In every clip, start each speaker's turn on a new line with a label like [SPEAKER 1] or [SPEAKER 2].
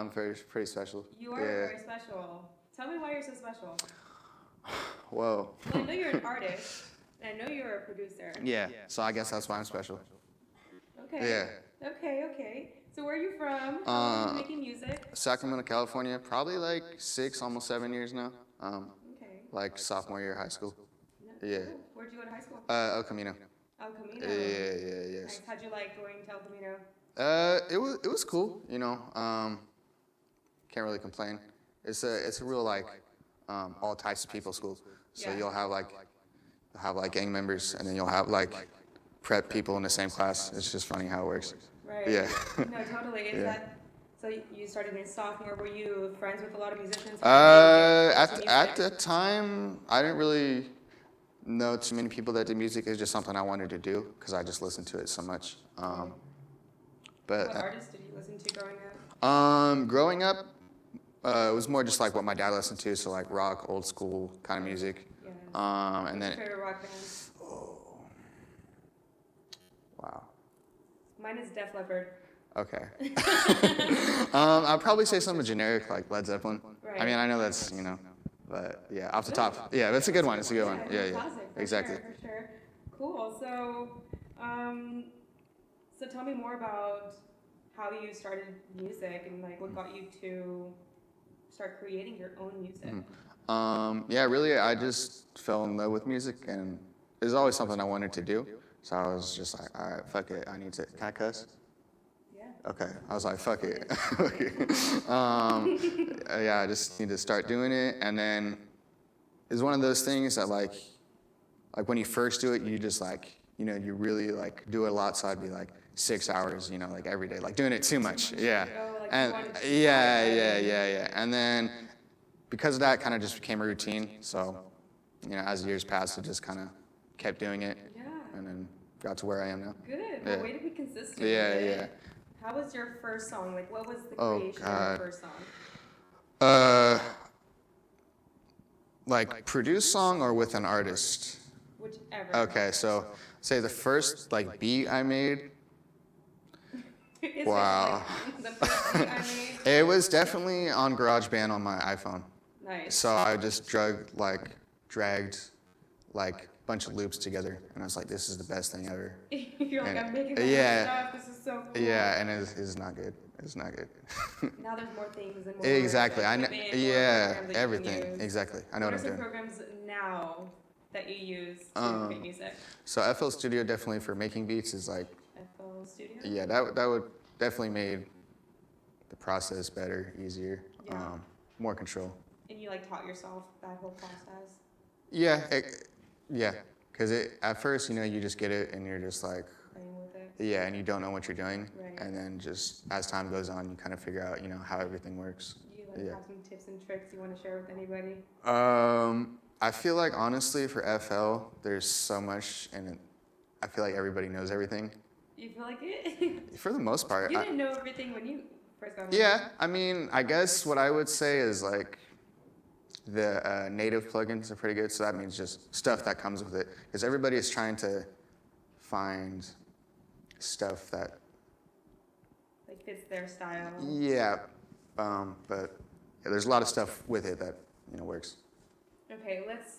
[SPEAKER 1] I'm pretty special.
[SPEAKER 2] You are very special. Tell me why you're so special.
[SPEAKER 1] Whoa.
[SPEAKER 2] Well, I know you're an artist, and I know you're a producer.
[SPEAKER 1] Yeah, so I guess that's why I'm special.
[SPEAKER 2] Okay.
[SPEAKER 1] Yeah.
[SPEAKER 2] Okay. So where are you from? How long have you been making music?
[SPEAKER 1] Sacramento, California, probably like 6, almost 7 years now.
[SPEAKER 2] Okay.
[SPEAKER 1] Like sophomore year of high school. Yeah.
[SPEAKER 2] Cool. Where'd you go to high school?
[SPEAKER 1] El Camino.
[SPEAKER 2] El Camino.
[SPEAKER 1] Yeah.
[SPEAKER 2] Nice. How'd you like going to El Camino?
[SPEAKER 1] It was cool, you know. Can't really complain. It's a real like all types of people school. So you'll have like gang members, and then you'll have like prep people in the same class. It's just funny how it works.
[SPEAKER 2] Right.
[SPEAKER 1] Yeah.
[SPEAKER 2] No, totally. Is that so? You started in sophomore. Were you friends with a lot of musicians?
[SPEAKER 1] At the time, I didn't really know too many people that did music. It was just something I wanted to do because I just listened to it so much. But
[SPEAKER 2] what artists did you listen to growing up?
[SPEAKER 1] It was more just like what my dad listened to, so like rock, old school kind of music.
[SPEAKER 2] Yes.
[SPEAKER 1] And then.
[SPEAKER 2] What's your favorite rock band?
[SPEAKER 1] Oh. Wow.
[SPEAKER 2] Mine is Def Leppard.
[SPEAKER 1] Okay. I'd probably say something generic like Led Zeppelin.
[SPEAKER 2] Right.
[SPEAKER 1] I mean, I know that's, you know, but yeah, off the top. Yeah, that's a good one. It's a good one. Yeah.
[SPEAKER 2] Classic,
[SPEAKER 1] Exactly.
[SPEAKER 2] For sure. Cool. So, so tell me more about how you started music and like what got you to start creating your own music.
[SPEAKER 1] Yeah, really, I just fell in love with music, and it was always something I wanted to do. So I was just like, all right, fuck it. Can I cuss?
[SPEAKER 2] Yeah.
[SPEAKER 1] Okay. I was like, fuck it. Yeah, I just need to start doing it. And then it's one of those things that like when you first do it, you just like, you know, you really like do it a lot. So I'd be like 6 hours, you know, like every day, like doing it too much. Yeah. And yeah. And then because of that, kind of just became a routine. So, you know, as the years passed, I just kind of kept doing it.
[SPEAKER 2] Yeah.
[SPEAKER 1] And then got to where I am now.
[SPEAKER 2] Good.
[SPEAKER 1] Yeah.
[SPEAKER 2] Well, way to be consistent.
[SPEAKER 1] Yeah.
[SPEAKER 2] How was your first song? Like, what was the creation of your first song?
[SPEAKER 1] Like produced song or with an artist?
[SPEAKER 2] Whichever.
[SPEAKER 1] Okay, so say the first like beat I made. Wow.
[SPEAKER 2] Like, the first beat I made?
[SPEAKER 1] It was definitely on GarageBand on my iPhone.
[SPEAKER 2] Nice.
[SPEAKER 1] So I just dragged like a bunch of loops together, and I was like, this is the best thing ever.
[SPEAKER 2] You're like,
[SPEAKER 1] And
[SPEAKER 2] I'm making my stuff. This is so cool.
[SPEAKER 1] Yeah, and it's not good. It's not good.
[SPEAKER 2] Now there's more things and more.
[SPEAKER 1] Exactly.
[SPEAKER 2] Programs
[SPEAKER 1] Everything.
[SPEAKER 2] You can use.
[SPEAKER 1] Exactly. I know what I'm
[SPEAKER 2] What are
[SPEAKER 1] doing.
[SPEAKER 2] some programs now that you use to create music?
[SPEAKER 1] So FL Studio definitely for making beats is like.
[SPEAKER 2] FL Studio.
[SPEAKER 1] Yeah, that would definitely made the process better, easier,
[SPEAKER 2] Yeah.
[SPEAKER 1] more control.
[SPEAKER 2] And you like taught yourself that whole process?
[SPEAKER 1] Yeah, because at first, you know, you just get it and you're just like,
[SPEAKER 2] Playing with it?
[SPEAKER 1] yeah, and you don't know what you're doing.
[SPEAKER 2] Right.
[SPEAKER 1] And then just as time goes on, you kind of figure out, you know, how everything works.
[SPEAKER 2] Do you have some tips and tricks you want to share with anybody?
[SPEAKER 1] I feel like honestly for FL, there's so much, and I feel like everybody knows everything.
[SPEAKER 2] You feel like it?
[SPEAKER 1] For the most part.
[SPEAKER 2] You didn't know everything when you first got on.
[SPEAKER 1] Yeah, I mean, I guess what I would say is like the native plugins are pretty good. So that means just stuff that comes with it, because everybody is trying to find stuff that
[SPEAKER 2] Like fits their style.
[SPEAKER 1] yeah, but there's a lot of stuff with it that, you know, works.
[SPEAKER 2] Okay, let's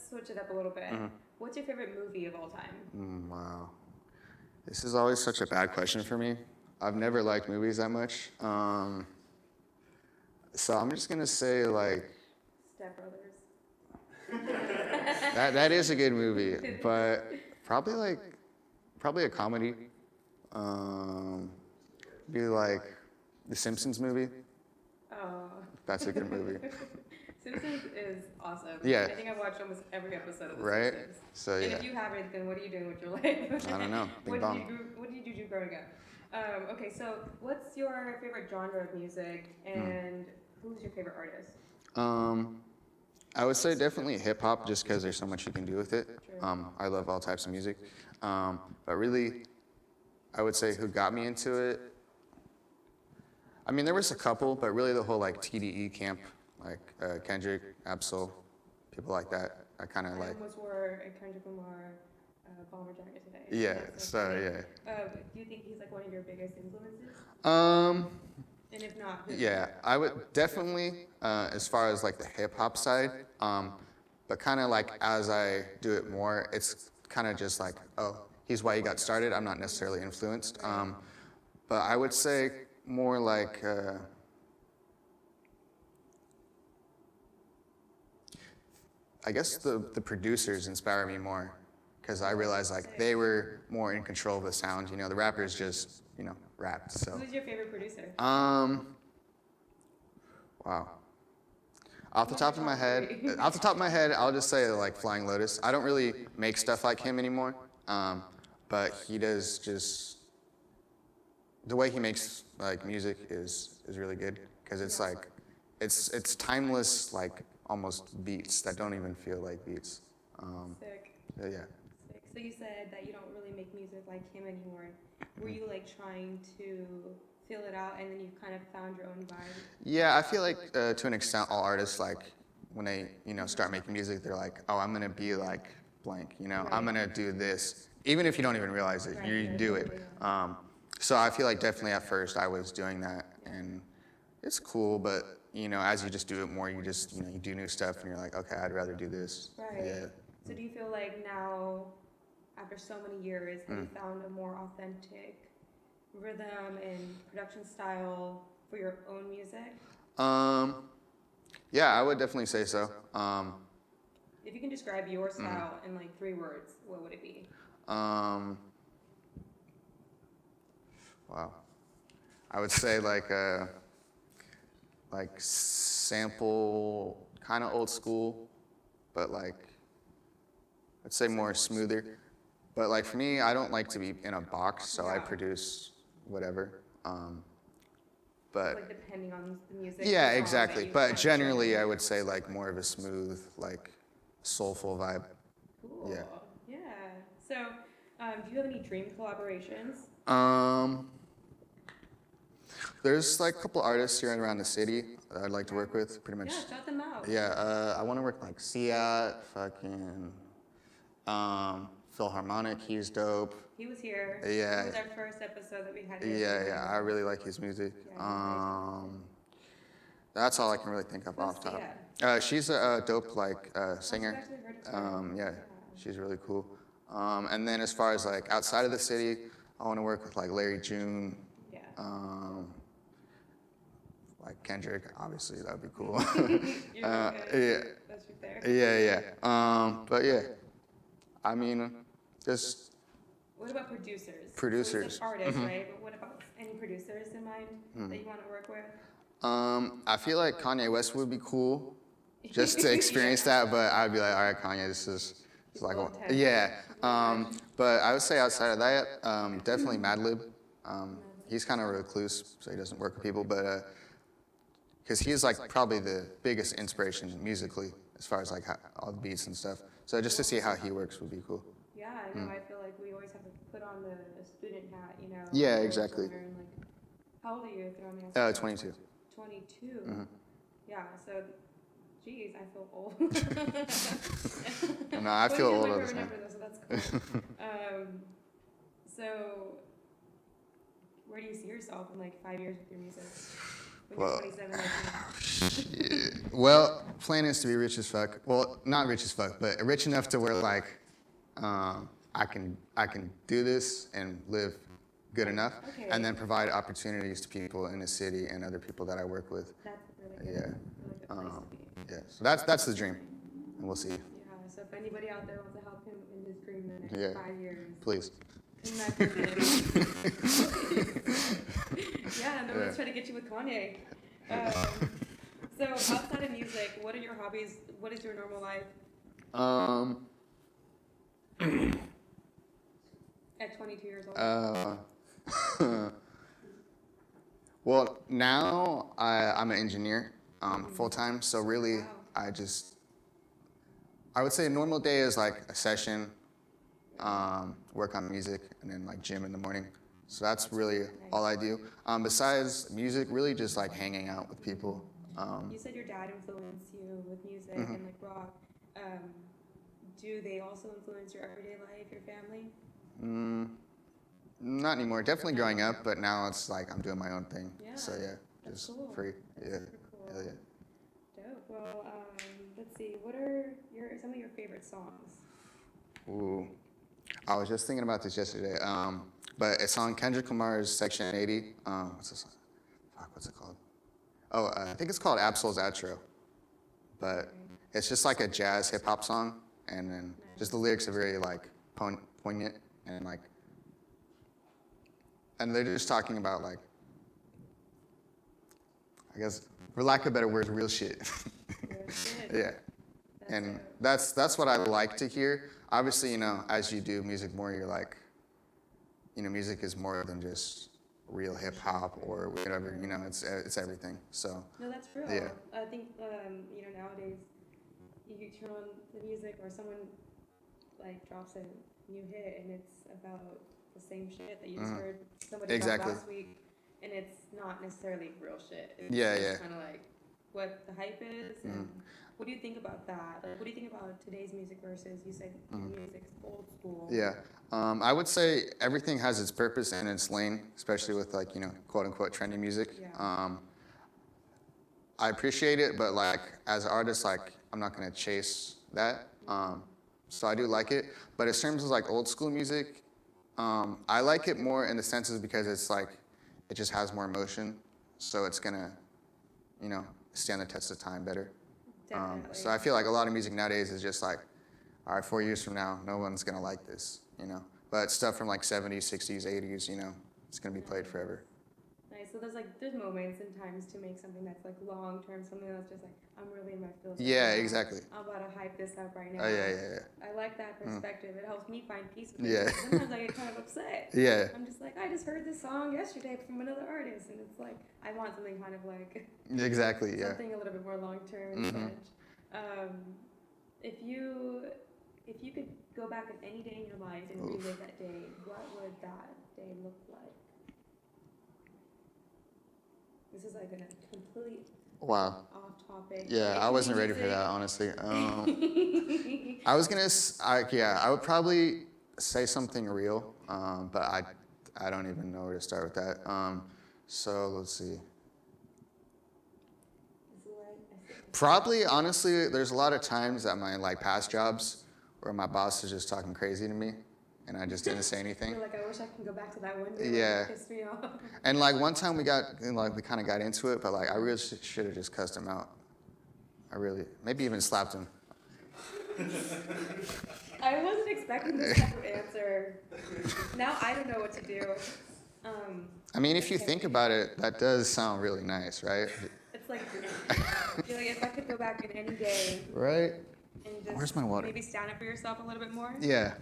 [SPEAKER 2] switch it up a little bit. What's your favorite movie of all time?
[SPEAKER 1] Wow, this is always such a bad question for me. I've never liked movies that much, so I'm just gonna say like.
[SPEAKER 2] Step Brothers.
[SPEAKER 1] That is a good movie, but probably a comedy. Be like the Simpsons movie.
[SPEAKER 2] Oh.
[SPEAKER 1] That's a good movie.
[SPEAKER 2] Simpsons is awesome.
[SPEAKER 1] Yeah.
[SPEAKER 2] I think I've watched almost every episode of The
[SPEAKER 1] Right?
[SPEAKER 2] Simpsons.
[SPEAKER 1] So
[SPEAKER 2] And
[SPEAKER 1] yeah.
[SPEAKER 2] if you haven't, then what are you doing with your life?
[SPEAKER 1] I don't know. Bing bong.
[SPEAKER 2] What did you do growing up? Okay, so what's your favorite genre of music, and who's your favorite artist?
[SPEAKER 1] I would say definitely hip hop, just because there's so much you can do with it.
[SPEAKER 2] True.
[SPEAKER 1] I love all types of music, but really, I would say who got me into it. I mean, there was a couple, but really the whole like TDE camp, like Kendrick, Absol, people like that. I kind of like.
[SPEAKER 2] I almost wore a Kendrick Lamar bomber jacket today.
[SPEAKER 1] Yeah.
[SPEAKER 2] That's
[SPEAKER 1] So
[SPEAKER 2] funny.
[SPEAKER 1] yeah.
[SPEAKER 2] Do you think he's like one of your biggest influences? And if not, who?
[SPEAKER 1] Yeah, I would definitely, as far as like the hip hop side, but kind of like as I do it more, it's kind of just like, oh, he's why he got started. I'm not necessarily influenced. But I would say more like, I guess the producers inspire me more because I realized like they were more in control of the sound. You know, the rappers just, you know, rapped. So.
[SPEAKER 2] Who's your favorite producer?
[SPEAKER 1] Wow. Off the top of my head, I'll just say like Flying Lotus. I don't really make stuff like him anymore, but he does just the way he makes like music is really good because it's like it's timeless like almost beats that don't even feel like beats.
[SPEAKER 2] Sick.
[SPEAKER 1] Yeah.
[SPEAKER 2] Sick. So you said that you don't really make music like him anymore. Were you like trying to feel it out and then you kind of found your own vibe?
[SPEAKER 1] Yeah, I feel like to an extent all artists like when they, you know, start making music, they're like, oh, I'm gonna be like blank, you know, I'm gonna do this. Even if you don't even realize it, you do it. So I feel like definitely at first I was doing that and it's cool, but you know, as you just do it more, you just, you know, you do new stuff and you're like, okay, I'd rather do this.
[SPEAKER 2] Right.
[SPEAKER 1] Yeah.
[SPEAKER 2] So do you feel like now, after so many years, have you found a more authentic rhythm and production style for your own music?
[SPEAKER 1] Yeah, I would definitely say so.
[SPEAKER 2] If you can describe your style in like 3 words, what would it be?
[SPEAKER 1] Wow. I would say like sample, kind of old school, but like I'd say more smoother. But like for me, I don't like to be in a box, so I produce whatever. But
[SPEAKER 2] like depending on the music.
[SPEAKER 1] yeah,
[SPEAKER 2] the song
[SPEAKER 1] exactly.
[SPEAKER 2] that you
[SPEAKER 1] But
[SPEAKER 2] want.
[SPEAKER 1] generally, I would say like more of a smooth, like soulful vibe.
[SPEAKER 2] Cool.
[SPEAKER 1] Yeah.
[SPEAKER 2] Yeah. So, do you have any dream collaborations?
[SPEAKER 1] There's like a couple artists here and around the city that I'd like to work with, pretty much.
[SPEAKER 2] Yeah, shout them out.
[SPEAKER 1] Yeah, I want to work like Sia, fucking Philharmonic, he's dope.
[SPEAKER 2] He was here.
[SPEAKER 1] Yeah.
[SPEAKER 2] It was our first episode that we had.
[SPEAKER 1] Yeah, I really like his music. That's all I can really think of off top. She's a dope like singer. Yeah, she's really cool. And then as far as like outside of the city, I want to work with like Larry June.
[SPEAKER 2] Yeah.
[SPEAKER 1] Like Kendrick, obviously that would be cool.
[SPEAKER 2] Yeah. That's right there.
[SPEAKER 1] Yeah. But yeah, I mean, just.
[SPEAKER 2] What about producers?
[SPEAKER 1] Producers.
[SPEAKER 2] So artists, right? But what about any producers in mind that you want to work with?
[SPEAKER 1] I feel like Kanye West would be cool, just to experience that. But I'd be like, all right, Kanye, this is like, yeah. But I would say outside of that, definitely Madlib. He's kind of a recluse, so he doesn't work with people, but because he's like probably the biggest inspiration musically as far as like all the beats and stuff. So just to see how he works would be cool.
[SPEAKER 2] Yeah, I know. I feel like we always have to put on the student hat, you know.
[SPEAKER 1] Yeah, exactly.
[SPEAKER 2] And like, how old are you? If you don't mind asking?
[SPEAKER 1] 22.
[SPEAKER 2] 22. Yeah. So, geez, I feel old.
[SPEAKER 1] No, I feel old all the time.
[SPEAKER 2] Remember this, so that's cool. So, where do you see yourself in like 5 years with your music? When you're 27, 19?
[SPEAKER 1] Well, plan is to be rich as fuck. Well, not rich as fuck, but rich enough to where like I can do this and live good enough, and then provide opportunities to people in the city and other people that I work with.
[SPEAKER 2] That's really good. Really good place to be.
[SPEAKER 1] Yeah. So that's the dream, and we'll see.
[SPEAKER 2] Yeah. So if anybody out there wants to help him in his dream in the next 5 years,
[SPEAKER 1] please.
[SPEAKER 2] Yeah, no one's trying to get you with Kanye. So outside of music, what are your hobbies? What is your normal life? At 22 years old.
[SPEAKER 1] Well, now I'm an engineer full time, so really I would say a normal day is like a session, work on music, and then like gym in the morning. So that's really all I do. Besides music, really just like hanging out with people.
[SPEAKER 2] You said your dad influenced you with music and like rock. Do they also influence your everyday life, your family?
[SPEAKER 1] Not anymore. Definitely growing up, but now it's like I'm doing my own thing.
[SPEAKER 2] Yeah.
[SPEAKER 1] So yeah. just
[SPEAKER 2] cool.
[SPEAKER 1] free.
[SPEAKER 2] That's
[SPEAKER 1] Yeah,
[SPEAKER 2] super cool.
[SPEAKER 1] hell yeah.
[SPEAKER 2] Dope. Well, let's see. What are some of your favorite songs?
[SPEAKER 1] Ooh, I was just thinking about this yesterday. But it's on Kendrick Lamar's Section 80. What's this song? Fuck, what's it called? Oh, I think it's called Absol's Outro. But it's just like a jazz hip hop song, and then just the lyrics are very like poignant and like, and they're just talking about like, I guess for lack of a better word, real shit.
[SPEAKER 2] Real shit.
[SPEAKER 1] Yeah. And that's what I like to hear. Obviously, you know, as you do music more, you're like, you know, music is more than just real hip hop or whatever. You know, it's everything. So.
[SPEAKER 2] No, that's real.
[SPEAKER 1] Yeah.
[SPEAKER 2] I think you know, nowadays you turn on the music or someone like drops a new hit and it's about the same shit that you just heard somebody
[SPEAKER 1] Exactly.
[SPEAKER 2] drop last week, and it's not necessarily real shit. It's
[SPEAKER 1] Yeah,
[SPEAKER 2] just
[SPEAKER 1] yeah.
[SPEAKER 2] kind of like what the hype is. And what do you think about that? Like, what do you think about today's music versus you said music's old school?
[SPEAKER 1] Yeah. I would say everything has its purpose and its lane, especially with like, you know, quote unquote trendy music.
[SPEAKER 2] Yeah.
[SPEAKER 1] I appreciate it, but like as an artist, like I'm not gonna chase that. So I do like it. But in terms of like old school music, I like it more in the senses because it's like, it just has more emotion. So it's gonna, you know, stand the test of time better.
[SPEAKER 2] Definitely.
[SPEAKER 1] So I feel like a lot of music nowadays is just like, all right, 4 years from now, no one's gonna like this, you know. But stuff from like 70s, 60s, 80s, you know, it's gonna be played forever.
[SPEAKER 2] Nice. So there's moments and times to make something that's like long term, something that's just like I'm really in my feels. right
[SPEAKER 1] Yeah,
[SPEAKER 2] now.
[SPEAKER 1] exactly.
[SPEAKER 2] I'm about to hype this up right now.
[SPEAKER 1] Oh yeah.
[SPEAKER 2] I like that perspective. It helps me find peace with it.
[SPEAKER 1] Yeah.
[SPEAKER 2] Sometimes I get kind of upset.
[SPEAKER 1] Yeah.
[SPEAKER 2] I'm just like, I just heard this song yesterday from another artist, and it's like I want something kind of like
[SPEAKER 1] Exactly. Yeah.
[SPEAKER 2] something a little bit more long term and such. If you could go back at any day in your life and relive that day, what would that day look like? This is like a complete
[SPEAKER 1] Wow.
[SPEAKER 2] off topic.
[SPEAKER 1] Yeah, I wasn't ready for that, honestly. I was gonna, I would probably say something real, but I don't even know where to start with that. So let's see. Probably, honestly, there's a lot of times at my like past jobs where my boss is just talking crazy to me, and I just didn't say anything.
[SPEAKER 2] You're like, I wish I could go back to that window.
[SPEAKER 1] Yeah.
[SPEAKER 2] It pissed me off.
[SPEAKER 1] And like one time we kind of got into it, but like I really should have just cussed him out. Maybe even slapped him.
[SPEAKER 2] I wasn't expecting this type of answer. Now I don't know what to do.
[SPEAKER 1] I mean, if you think about it, that does sound really nice, right?
[SPEAKER 2] It's like, you're like, if I could go back in any day
[SPEAKER 1] Right?
[SPEAKER 2] and just
[SPEAKER 1] Where's my water?
[SPEAKER 2] maybe stand up for yourself a little bit more.
[SPEAKER 1] Yeah.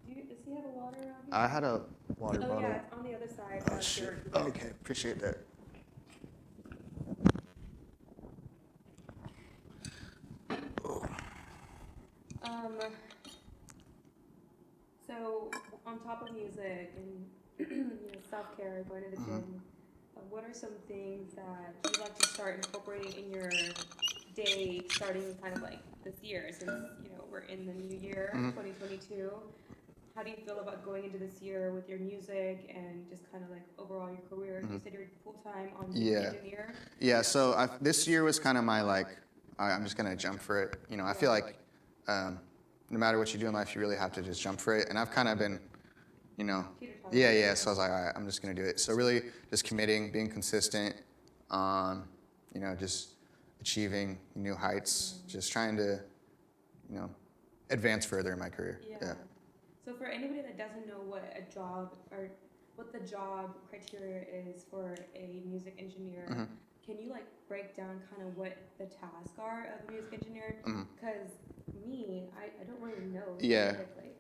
[SPEAKER 2] Does he have a water around here?
[SPEAKER 1] I had a water bottle.
[SPEAKER 2] Oh yeah, it's on the other side.
[SPEAKER 1] Oh shit. Okay, appreciate that.
[SPEAKER 2] So on top of music and you know, self-care, going to the gym, what are some things that you'd like to start incorporating in your day, starting kind of like this year, since you know we're in the new year, 2022? How do you feel about going into this year with your music and just kind of like overall your career? You said you're full-time on engineer.
[SPEAKER 1] Yeah, so this year was kind of my like, I'm just gonna jump for it. You know, I feel like no matter what you do in life, you really have to just jump for it. And I've kind of been, you know, yeah. So I was like, all right, I'm just gonna do it. So really, just committing, being consistent, you know, just achieving new heights, just trying to, you know, advance further in my career. Yeah.
[SPEAKER 2] So for anybody that doesn't know what a job or what the job criteria is for a music engineer, can you like break down kind of what the tasks are of a music engineer? Because I don't really know.
[SPEAKER 1] Yeah.
[SPEAKER 2] Specifically.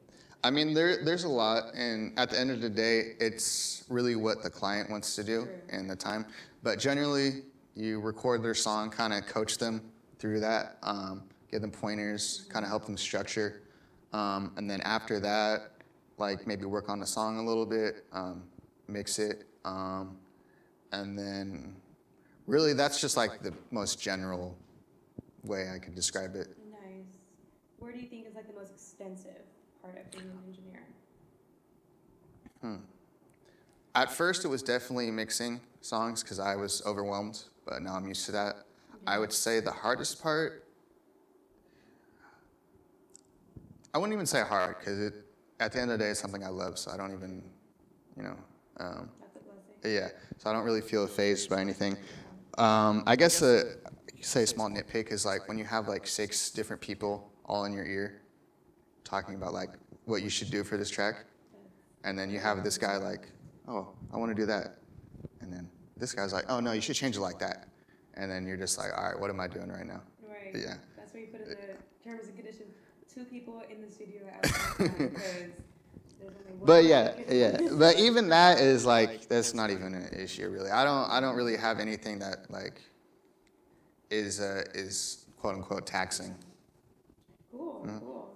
[SPEAKER 1] I mean, there's a lot, and at the end of the day, it's really what the client wants to do and the time. But generally, you record their song, kind of coach them through that, give them pointers, kind of help them structure. And then after that, like maybe work on the song a little bit, mix it, and then really that's just like the most general way I could describe it.
[SPEAKER 2] Nice. Where do you think is like the most extensive part of being an engineer?
[SPEAKER 1] At first, it was definitely mixing songs because I was overwhelmed, but now I'm used to that. I would say the hardest part, I wouldn't even say hard because at the end of the day, it's something I love, so I don't even, you know,
[SPEAKER 2] That's a blessing.
[SPEAKER 1] yeah. So I don't really feel fazed by anything. I guess you could say a small nitpick is like when you have like 6 different people all in your ear talking about like what you should do for this track, and then you have this guy like, oh, I want to do that, and then this guy's like, oh no, you should change it like that, and then you're just like, all right, what am I doing right now?
[SPEAKER 2] Right.
[SPEAKER 1] Yeah.
[SPEAKER 2] That's where you put in the terms and conditions. 2 people in the studio at one time because there's only one.
[SPEAKER 1] But yeah. But even that is like that's not even an issue really. I don't really have anything that like is quote unquote taxing.
[SPEAKER 2] Cool, cool.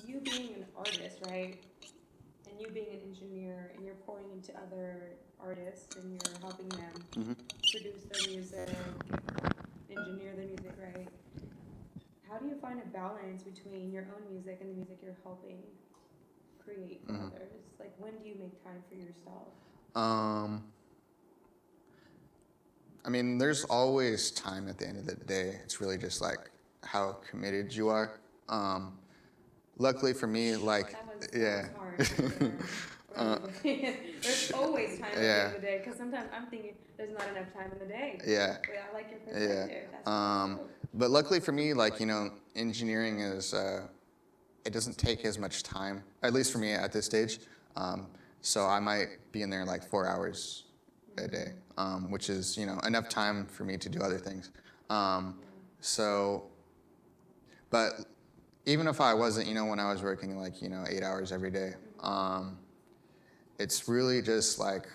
[SPEAKER 2] You being an artist, right? And you being an engineer, and you're pouring into other artists, and you're helping them produce their music, engineer their music, right? How do you find a balance between your own music and the music you're helping create for others? Like, when do you make time for yourself?
[SPEAKER 1] I mean, there's always time at the end of the day. It's really just like how committed you are. Luckily for me, like,
[SPEAKER 2] That was hard. There's always time at the end of the day, because sometimes I'm thinking there's not enough time in the day.
[SPEAKER 1] Yeah.
[SPEAKER 2] But I like your perspective.
[SPEAKER 1] Yeah.
[SPEAKER 2] That's cool.
[SPEAKER 1] But luckily for me, like, you know, engineering is, it doesn't take as much time, at least for me at this stage. So I might be in there like 4 hours a day, which is, you know, enough time for me to do other things. But even if I wasn't, you know, when I was working like, you know, 8 hours every day, it's really just like,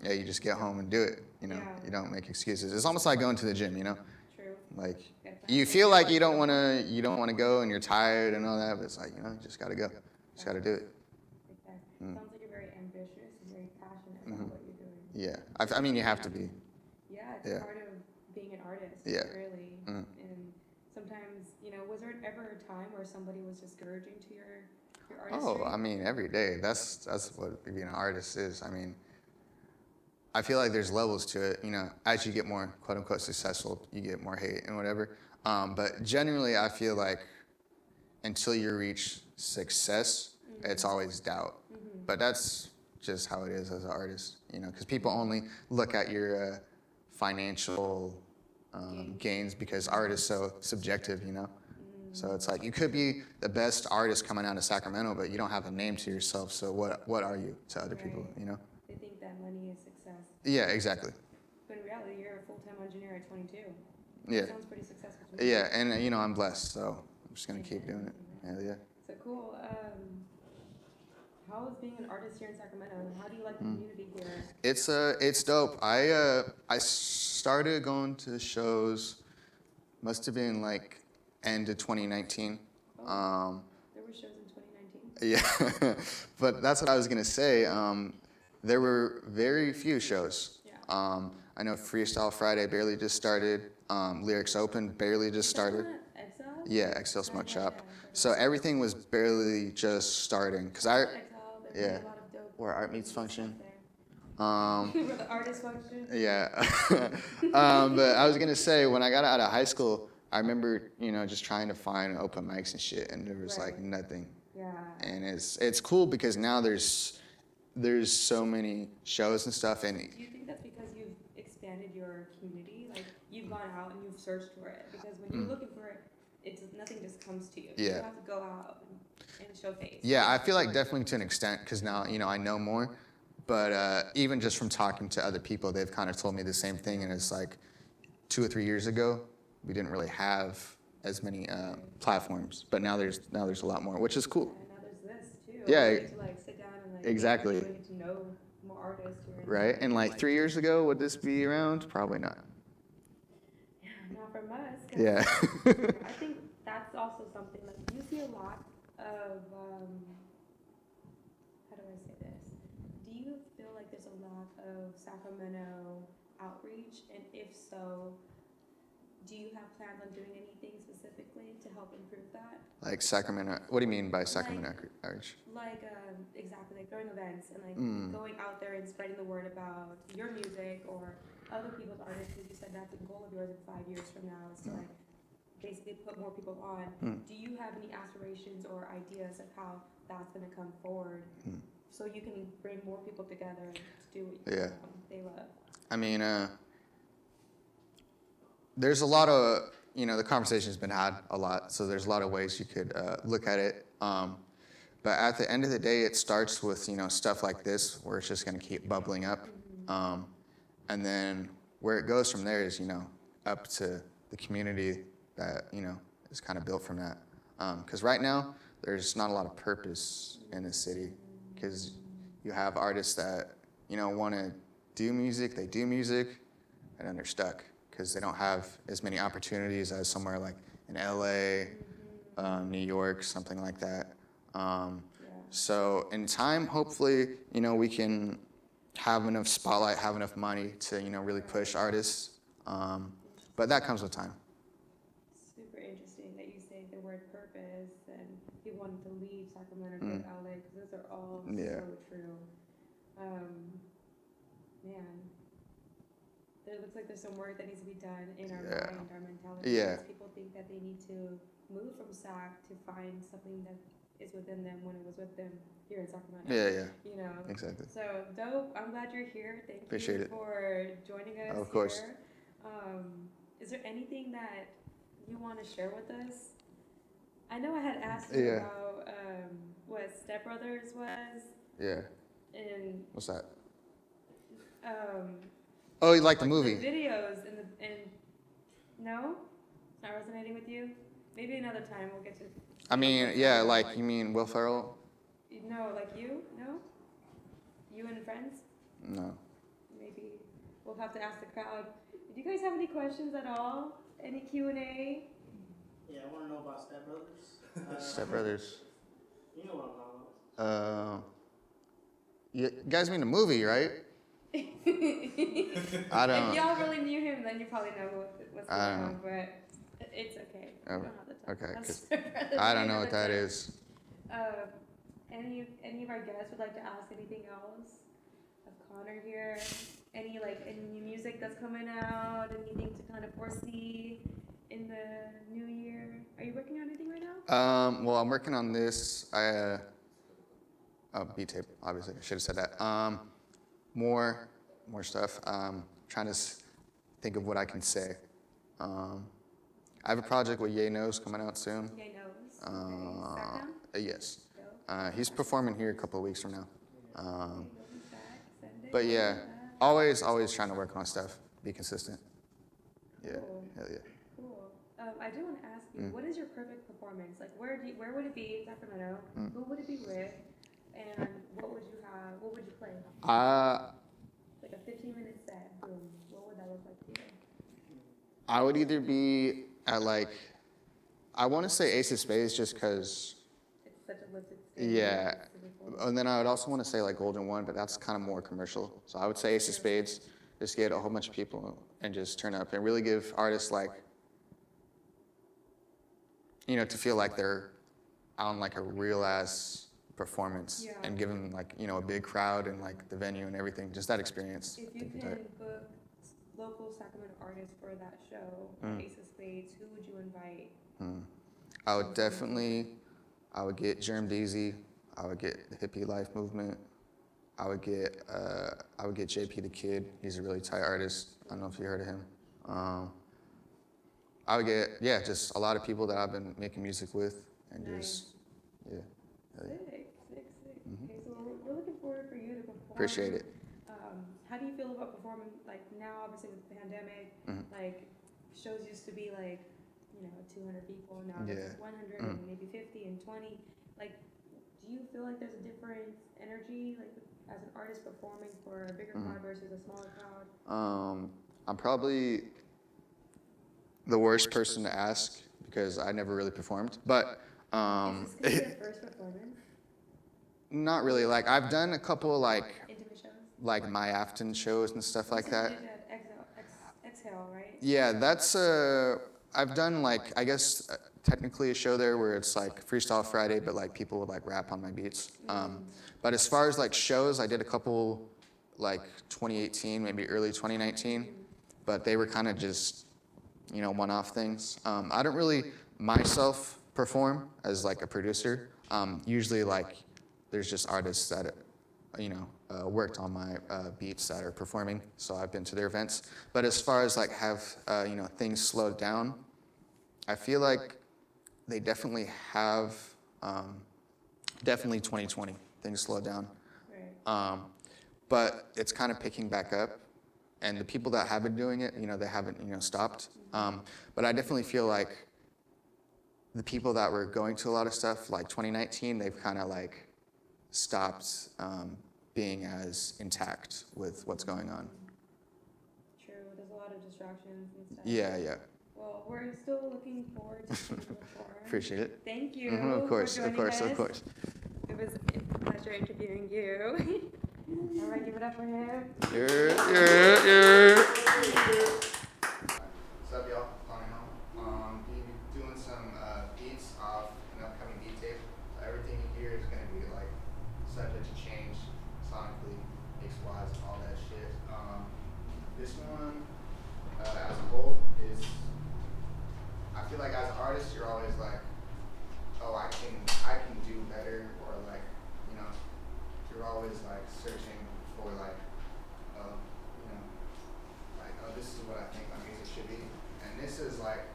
[SPEAKER 1] yeah, you just get home and do it. You know, you don't make excuses. It's almost like going to the gym. You know,
[SPEAKER 2] True.
[SPEAKER 1] like you feel like you don't want to go and you're tired and all that, but it's like, you know, you just gotta go, just gotta do it.
[SPEAKER 2] Exactly. Sounds like you're very ambitious and very passionate about what you're doing.
[SPEAKER 1] Yeah, I mean, you have to be.
[SPEAKER 2] Yeah, it's part of being an artist.
[SPEAKER 1] Yeah.
[SPEAKER 2] Really. And sometimes, you know, was there ever a time where somebody was discouraging to your artistry?
[SPEAKER 1] Oh, I mean, every day. That's what being an artist is. I mean, I feel like there's levels to it. You know, as you get more quote unquote successful, you get more hate and whatever. But generally, I feel like until you reach success, it's always doubt. But that's just how it is as an artist. You know, because people only look at your financial gains because art is so subjective. You know. So it's like you could be the best artist coming out of Sacramento, but you don't have a name to yourself. So what are you to other people? You know?
[SPEAKER 2] They think that money is success.
[SPEAKER 1] Yeah, exactly.
[SPEAKER 2] But in reality, you're a full-time engineer at 22.
[SPEAKER 1] Yeah.
[SPEAKER 2] That sounds pretty successful to me.
[SPEAKER 1] Yeah, and you know I'm blessed, so I'm just gonna keep doing it. Yeah.
[SPEAKER 2] So cool. How is being an artist here in Sacramento? How do you like the community here?
[SPEAKER 1] It's dope. I started going to shows. Must have been like end of 2019.
[SPEAKER 2] There were shows in 2019?
[SPEAKER 1] Yeah, but that's what I was gonna say. There were very few shows.
[SPEAKER 2] Yeah.
[SPEAKER 1] I know Freestyle Friday barely just started. Lyrics Open barely just started.
[SPEAKER 2] Excel?
[SPEAKER 1] Yeah, Excel Smoke Shop. So everything was barely just starting. Cause I,
[SPEAKER 2] Yeah.
[SPEAKER 1] yeah, where Art Meets Function.
[SPEAKER 2] Where the artist function?
[SPEAKER 1] Yeah. But I was gonna say when I got out of high school, I remember, you know, just trying to find open mics and shit, and there was like nothing.
[SPEAKER 2] Yeah.
[SPEAKER 1] And it's cool because now there's so many shows and stuff, and
[SPEAKER 2] Do you think that's because you've expanded your community? Like you've gone out and you've searched for it? Because when you're looking for it, nothing just comes to you.
[SPEAKER 1] Yeah.
[SPEAKER 2] You have to go out and show face.
[SPEAKER 1] yeah, I feel like definitely to an extent because now, you know, I know more. But even just from talking to other people, they've kind of told me the same thing, and it's like 2 or 3 years ago, we didn't really have as many platforms, but now there's a lot more, which is cool.
[SPEAKER 2] And now there's this too.
[SPEAKER 1] Yeah.
[SPEAKER 2] You get to like sit down and like
[SPEAKER 1] Exactly.
[SPEAKER 2] actually get to know more artists. Here
[SPEAKER 1] Right? And like 3 years ago, would this be around? Probably not.
[SPEAKER 2] Yeah, not from us. 'Cause
[SPEAKER 1] Yeah.
[SPEAKER 2] I think that's also something like you see a lot of how do I say this? Do you feel like there's a lack of Sacramento outreach? And if so, do you have plans on doing anything specifically to help improve that?
[SPEAKER 1] Like Sacramento, what do you mean by Sacramento outreach?
[SPEAKER 2] Like, exactly, like throwing events and like going out there and spreading the word about your music or other people's artists, because you said that's a goal of yours in 5 years from now, is to like basically put more people on. Do you have any aspirations or ideas of how that's going to come forward so you can bring more people together to do what they love?
[SPEAKER 1] I mean, there's a lot of, the conversation's been had a lot, so there's a lot of ways you could look at it. But at the end of the day, it starts with, stuff like this, where it's just going to keep bubbling up. And then where it goes from there is, up to the community that, is kind of built from that. Because right now, there's not a lot of purpose in the city, because you have artists that, want to do music, they do music, and then they're stuck because they don't have as many opportunities as somewhere like in LA, New York, something like that. So in time, hopefully, we can have enough spotlight, have enough money to, really push artists. But that comes with time.
[SPEAKER 2] Super interesting that you say the word purpose and people wanting to leave Sacramento to go to LA, because those are all so true. Man, it looks like there's some work that needs to be done in our mind, our mentality. Because people think that they need to move from Sac to find something that is within them when it was with them here in Sacramento.
[SPEAKER 1] Exactly.
[SPEAKER 2] So dope. I'm glad you're here. Thank
[SPEAKER 1] Appreciate
[SPEAKER 2] you
[SPEAKER 1] it.
[SPEAKER 2] for joining us.
[SPEAKER 1] Of course.
[SPEAKER 2] Here. Is there anything that you want to share with us? I know I had asked you about what Step Brothers was.
[SPEAKER 1] Yeah.
[SPEAKER 2] And
[SPEAKER 1] what's that? Oh, you like the movie?
[SPEAKER 2] The videos and no, it's not resonating with you. Maybe another time we'll get to.
[SPEAKER 1] I mean, like you mean Will Ferrell?
[SPEAKER 2] No, like you? No? You and friends?
[SPEAKER 1] No.
[SPEAKER 2] Maybe we'll have to ask the crowd. Do you guys have any questions at all? Any Q&A?
[SPEAKER 3] Yeah, I want to know about Step Brothers.
[SPEAKER 1] Step Brothers.
[SPEAKER 3] You know what I'm talking about.
[SPEAKER 1] You guys mean the movie, right? I don't.
[SPEAKER 2] If y'all really knew him, then you probably know what's going on. But it's okay. We don't have to talk
[SPEAKER 1] Okay,
[SPEAKER 2] about
[SPEAKER 1] 'cause
[SPEAKER 2] Step Brothers
[SPEAKER 1] I don't know
[SPEAKER 2] another
[SPEAKER 1] what that
[SPEAKER 2] time.
[SPEAKER 1] is.
[SPEAKER 2] Any of our guests would like to ask anything else of Connor here? Any new music that's coming out? Anything to kind of foresee in the new year? Are you working on anything right now?
[SPEAKER 1] Well, I'm working on this. Beat tape. Obviously, I should have said that. More stuff. Trying to think of what I can say. I have a project with Ye Knows coming out soon.
[SPEAKER 2] Ye Knows. Okay.
[SPEAKER 1] Yes. He's performing here a couple of weeks from now.
[SPEAKER 2] But
[SPEAKER 1] always trying to work on stuff. Be consistent. Yeah.
[SPEAKER 2] Cool.
[SPEAKER 1] Hell yeah.
[SPEAKER 2] Cool. I do want to ask you, what is your perfect performance? Like, where would it be in Sacramento? Who would it be with? And what would you have? What would you play? Like a 15-minute set. Boom. What would that look like to you?
[SPEAKER 1] I would either be at I want to say Ace of Spades just because.
[SPEAKER 2] It's such a lifted stage.
[SPEAKER 1] Yeah. And then I would also want to say Golden One, but that's kind of more commercial. So I would say Ace of Spades, just get a whole bunch of people and just turn up and really give artists to feel like they're on a real ass performance and give them a big crowd and the venue and everything, just that experience.
[SPEAKER 2] If you can book local Sacramento artists for that show, Ace of Spades, who would you invite?
[SPEAKER 1] I would get Germ Deasy. I would get the Hippie Life Movement. I would get JP the Kid. He's a really tight artist. I don't know if you heard of him. I would get just a lot of people that I've been making music with, and
[SPEAKER 2] Nice.
[SPEAKER 1] Sick.
[SPEAKER 2] Okay, so we're looking forward for you to perform.
[SPEAKER 1] Appreciate it.
[SPEAKER 2] How do you feel about performing now, obviously with the pandemic? Shows used to be 200 people, now it's 100 and maybe 50 and 20. Do you feel like there's a different energy, as an artist performing for a bigger crowd versus a smaller crowd?
[SPEAKER 1] I'm probably the worst person to ask because I never really performed, but
[SPEAKER 2] Is this your first performance?
[SPEAKER 1] not really. I've done a couple
[SPEAKER 2] Intimate shows?
[SPEAKER 1] my Afton shows and stuff like that.
[SPEAKER 2] You did at Exhale, right?
[SPEAKER 1] Yeah, that's I've done I guess technically a show there where it's like Freestyle Friday, but like people would like rap on my beats. But as far as like shows, I did a couple like 2018, maybe early 2019, but they were kind of just, you know, one-off things. I don't really myself perform as like a producer. Usually like there's just artists that, you know, worked on my beats that are performing, so I've been to their events. But as far as like have, you know, things slowed down, I feel like they definitely have, definitely 2020, things slowed down.
[SPEAKER 2] Right.
[SPEAKER 1] But it's kind of picking back up, and the people that have been doing it, you know, they haven't, you know, stopped. But I definitely feel like the people that were going to a lot of stuff, like 2019, they've kind of like stopped being as intact with what's going on.
[SPEAKER 2] True. There's a lot of distractions and stuff.
[SPEAKER 1] Yeah.
[SPEAKER 2] Well, we're still looking forward to seeing you perform.
[SPEAKER 1] Appreciate it.
[SPEAKER 2] Thank you.
[SPEAKER 1] Of course,
[SPEAKER 2] for
[SPEAKER 1] of
[SPEAKER 2] joining
[SPEAKER 1] course,
[SPEAKER 2] us.
[SPEAKER 1] of course.
[SPEAKER 2] It was a pleasure interviewing you. All right, give it up for him.
[SPEAKER 1] Yeah. What's up, y'all? Helm. Be doing some beats off an upcoming beat tape. So everything you hear is going to be like subject to change sonically, mix-wise, all that shit. This one, as a whole, is, I feel like as an artist, you're always like, oh, I can do better, or like, you know, you're always like searching for like, you know, like, oh, this is what I think my music should be. And this is like,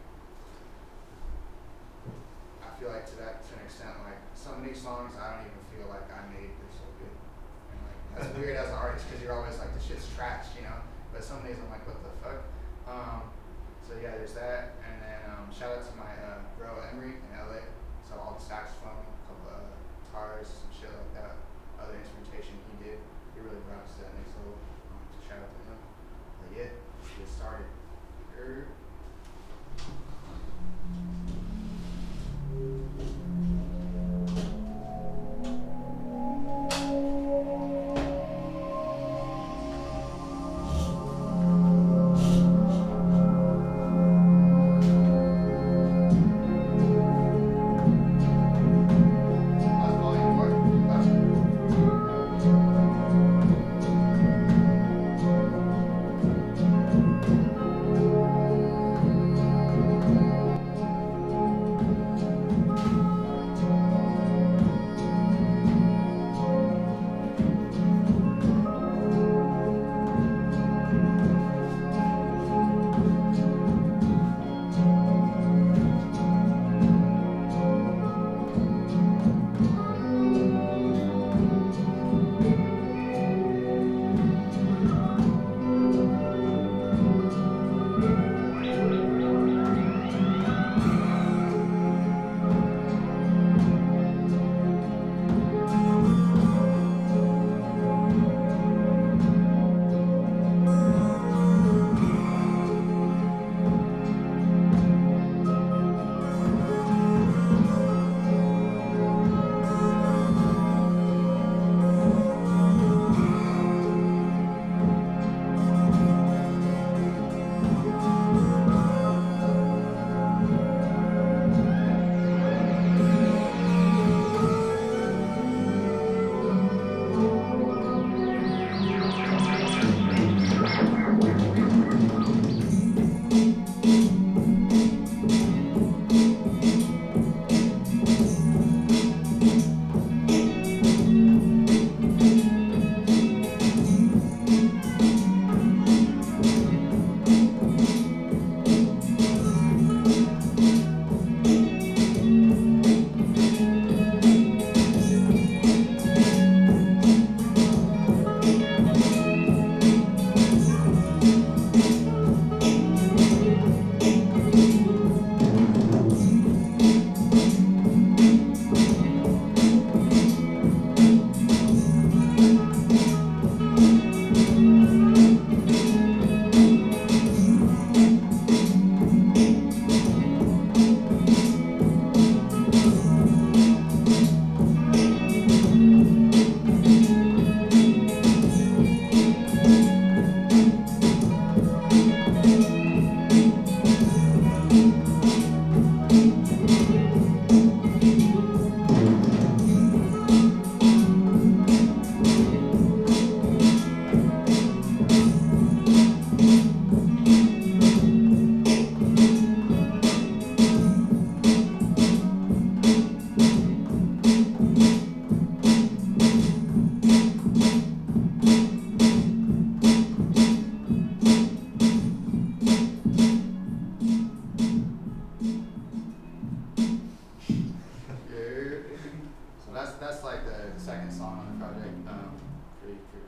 [SPEAKER 1] I feel like to an extent, like some of these songs I don't even feel like I made, they're so good. And like, that's weird as an artist, because you're always like, this shit's trash, you know? But some days I'm like, what the fuck? So yeah, there's that. And then shout out to my bro Emery in LA. So all the saxophone, a couple of guitars, some shit like that. Other instrumentation he did. He really brought us to that next level. So shout out to him. But yeah, let's get started.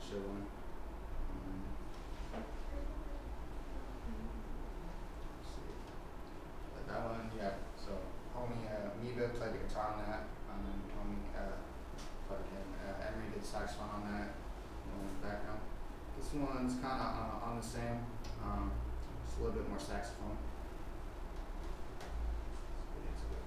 [SPEAKER 1] chill one. Let's see. But that one, yeah. So homie Miba played the guitar on that. Homie fucking Emery did saxophone on that. Background. This one's kind of on the same. Just a little bit more saxophone. Let's get into it.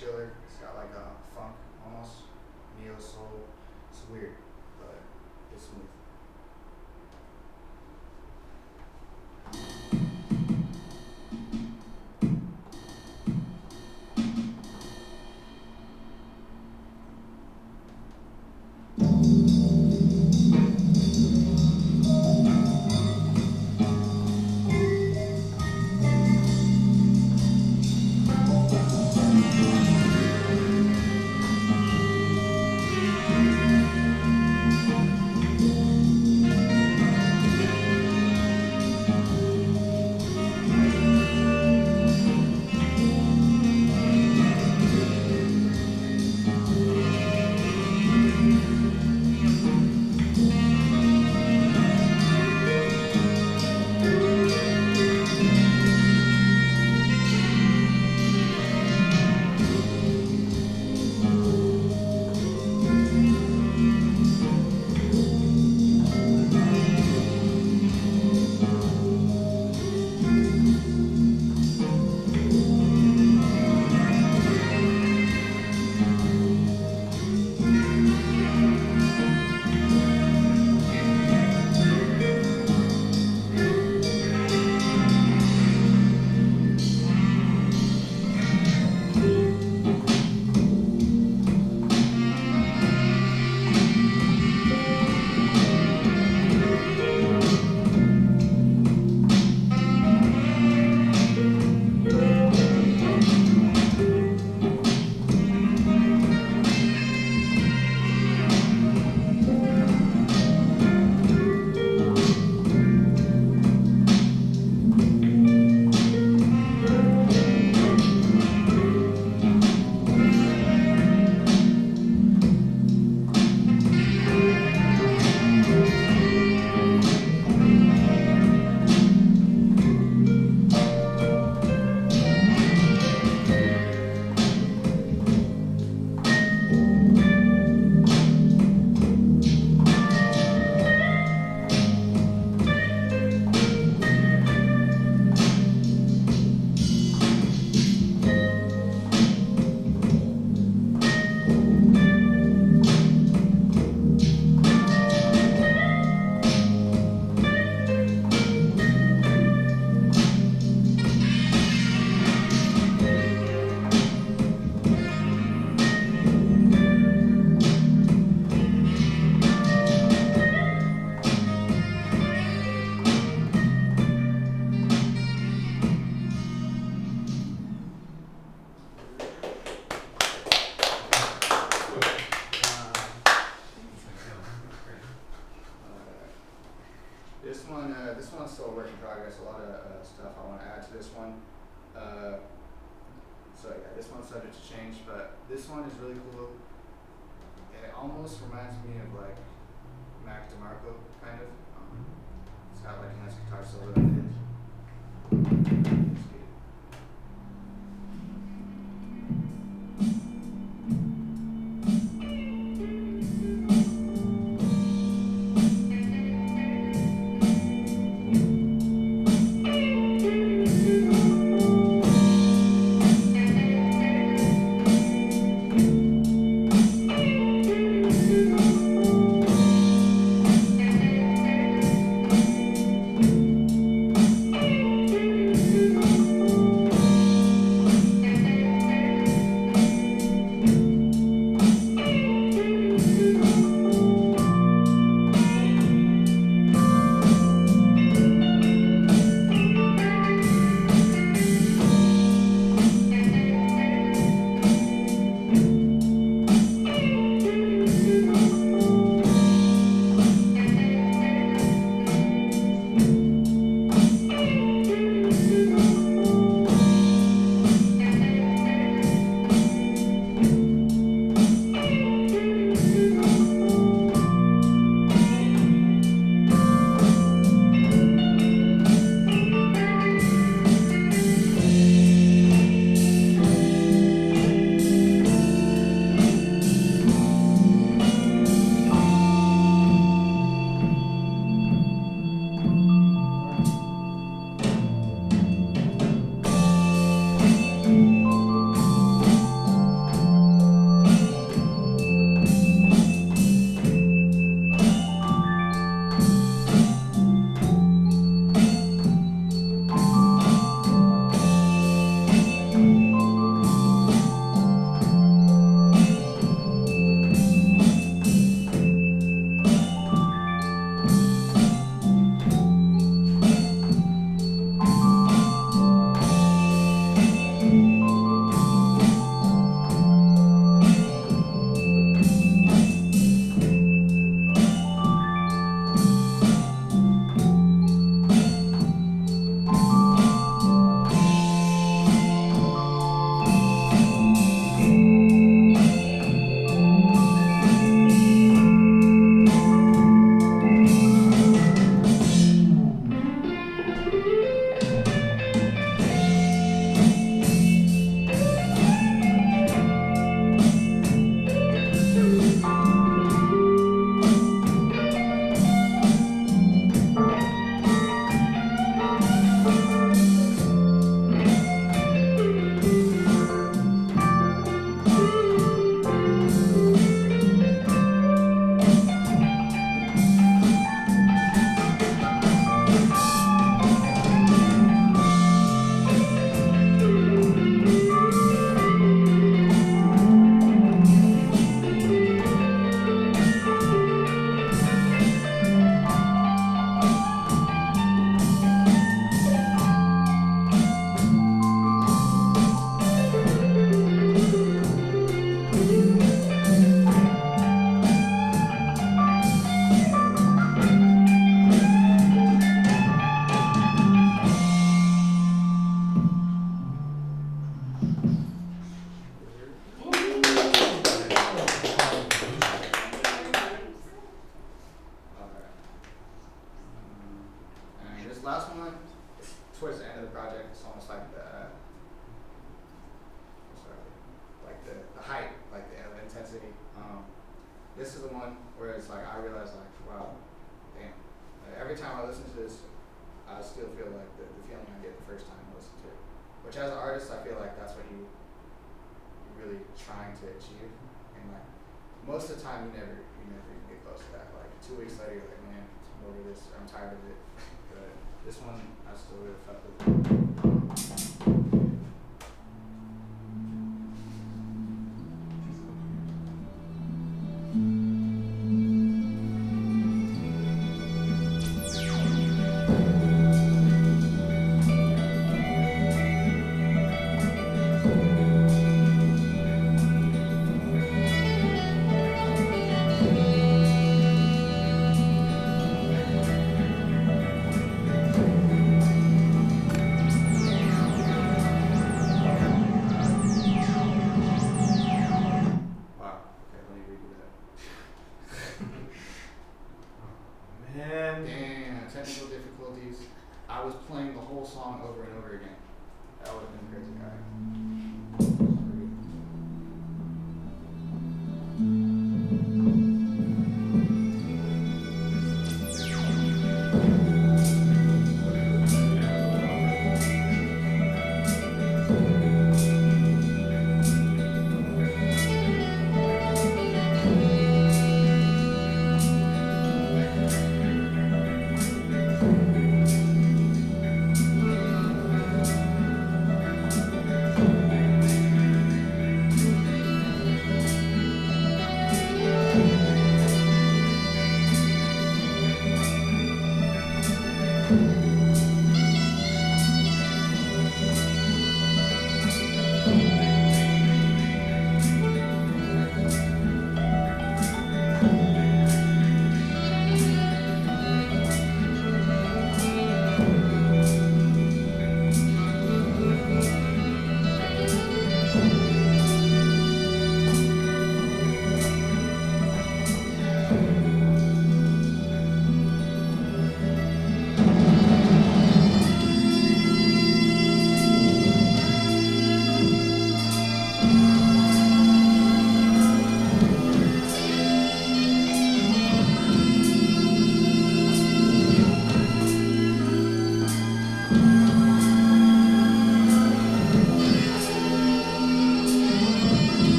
[SPEAKER 1] Chiller. It's got like a funk almost, neo soul. It's weird, but it's smooth. this one's still a work in progress. A lot of stuff I want to add to this one. So yeah, this one's subject to change, but this one is really cool. And it almost reminds me of like Mac DeMarco, kind of. It's got like a nice guitar solo at the end. Let's get it. towards the end of the project, it's almost like the height, like the intensity. This is the one where it's like I realize like, wow, damn. Like, every time I listen to this, I still feel like the feeling I get the first time I listen to it. Which as an artist, I feel like that's what you're really trying to achieve. And like most of the time, you never even get close to that. Like 2 weeks later, you're like, man, I'm over this. Or I'm tired of it. But this one, I still really fuck with it. is I was playing the whole song over and over again. That would have been crazy. All right.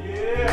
[SPEAKER 4] Yeah.